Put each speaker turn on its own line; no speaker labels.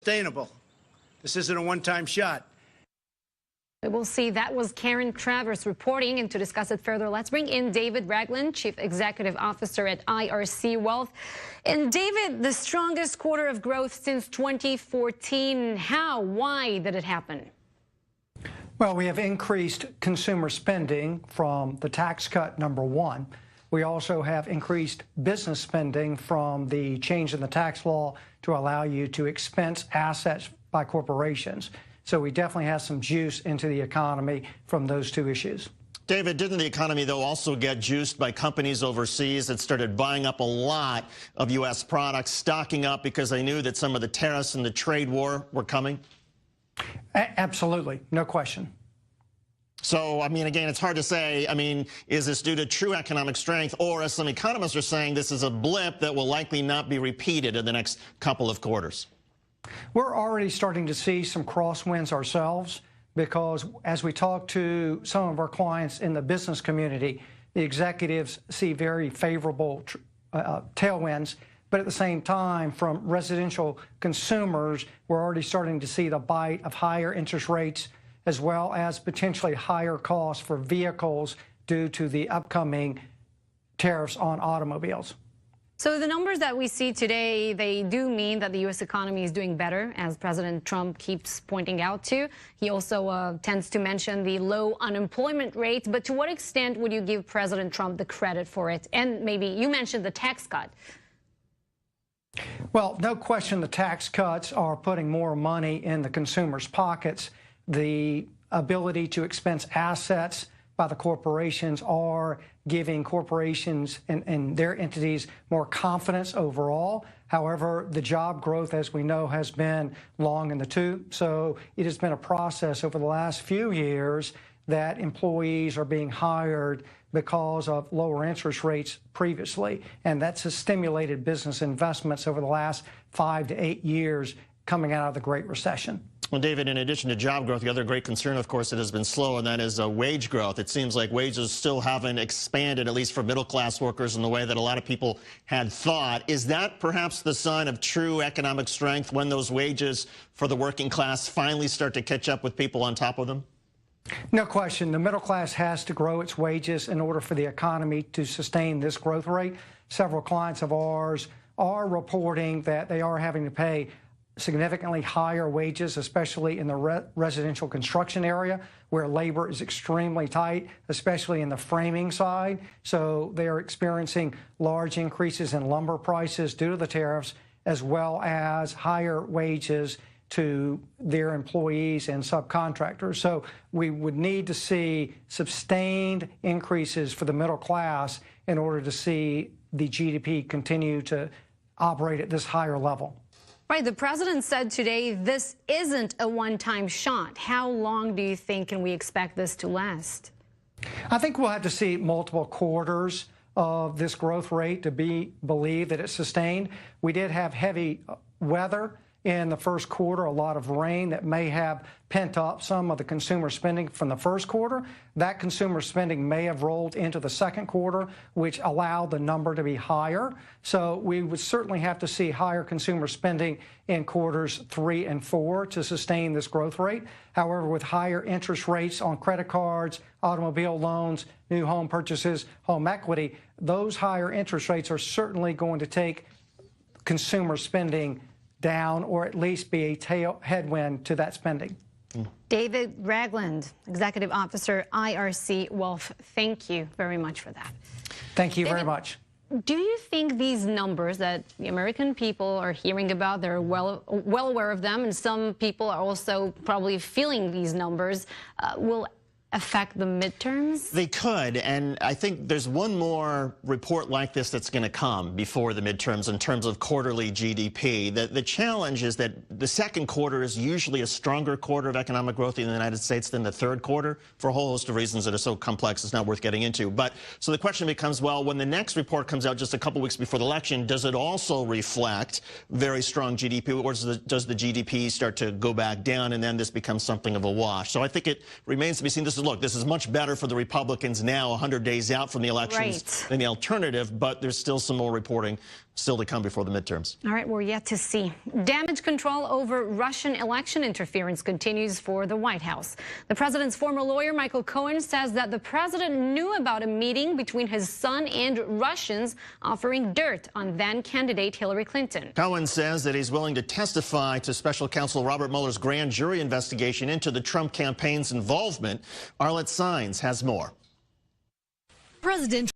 Sustainable. This isn't a one-time shot.
We'll see. That was Karen Travers reporting, and to discuss it further, let's bring in David Ragland, Chief Executive Officer at IRC Wealth. And David, the strongest quarter of growth since 2014. How? Why did it happen?
Well, we have increased consumer spending from the tax cut, number one. We also have increased business spending from the change in the tax law to allow you to expense assets by corporations. So we definitely have some juice into the economy from those two issues.
David, didn't the economy, though, also get juiced by companies overseas that started buying up a lot of U.S. products, stocking up because they knew that some of the tariffs and the trade war were coming?
Absolutely. No question.
So, I mean, again, it's hard to say. I mean, is this due to true economic strength, or as some economists are saying, this is a blip that will likely not be repeated in the next couple of quarters?
We're already starting to see some crosswinds ourselves because as we talk to some of our clients in the business community, the executives see very favorable tailwinds. But at the same time, from residential consumers, we're already starting to see the bite of higher interest rates as well as potentially higher costs for vehicles due to the upcoming tariffs on automobiles.
So the numbers that we see today, they do mean that the U.S. economy is doing better, as President Trump keeps pointing out to. He also tends to mention the low unemployment rate. But to what extent would you give President Trump the credit for it? And maybe you mentioned the tax cut.
Well, no question the tax cuts are putting more money in the consumers' pockets. The ability to expense assets by the corporations are giving corporations and their entities more confidence overall. However, the job growth, as we know, has been long in the tooth. So it has been a process over the last few years that employees are being hired because of lower interest rates previously. And that's stimulated business investments over the last 5 to 8 years coming out of the Great Recession.
Well, David, in addition to job growth, the other great concern, of course, that has been slow, and that is wage growth. It seems like wages still haven't expanded, at least for middle-class workers, in the way that a lot of people had thought. Is that perhaps the sign of true economic strength, when those wages for the working class finally start to catch up with people on top of them?
No question. The middle class has to grow its wages in order for the economy to sustain this growth rate. Several clients of ours are reporting that they are having to pay significantly higher wages, especially in the residential construction area, where labor is extremely tight, especially in the framing side. So they are experiencing large increases in lumber prices due to the tariffs, as well as higher wages to their employees and subcontractors. So we would need to see sustained increases for the middle class in order to see the GDP continue to operate at this higher level.
Right. The president said today this isn't a one-time shot. How long do you think can we expect this to last?
I think we'll have to see multiple quarters of this growth rate to believe that it's sustained. We did have heavy weather in the first quarter, a lot of rain that may have pent up some of the consumer spending from the first quarter. That consumer spending may have rolled into the second quarter, which allowed the number to be higher. So we would certainly have to see higher consumer spending in quarters 3 and 4 to sustain this growth rate. However, with higher interest rates on credit cards, automobile loans, new home purchases, home equity, those higher interest rates are certainly going to take consumer spending down, or at least be a headwind to that spending.
David Ragland, Executive Officer, IRC Wealth, thank you very much for that.
Thank you very much.
Do you think these numbers that the American people are hearing about, they're well aware of them, and some people are also probably feeling these numbers, will affect the midterms?
They could, and I think there's one more report like this that's going to come before the midterms in terms of quarterly GDP. The challenge is that the second quarter is usually a stronger quarter of economic growth in the United States than the third quarter, for a whole host of reasons that are so complex it's not worth getting into. But so the question becomes, well, when the next report comes out just a couple weeks before the election, does it also reflect very strong GDP, or does the GDP start to go back down, and then this becomes something of a wash? So I think it remains to be seen. Look, this is much better for the Republicans now, 100 days out from the elections, than the alternative, but there's still some more reporting still to come before the midterms.
All right, we're yet to see. Damage control over Russian election interference continues for the White House. The president's former lawyer, Michael Cohen, says that the president knew about a meeting between his son and Russians offering dirt on then-candidate Hillary Clinton.
Cohen says that he's willing to testify to special counsel Robert Mueller's grand jury investigation into the Trump campaign's involvement. Arlette Saenz has more.
President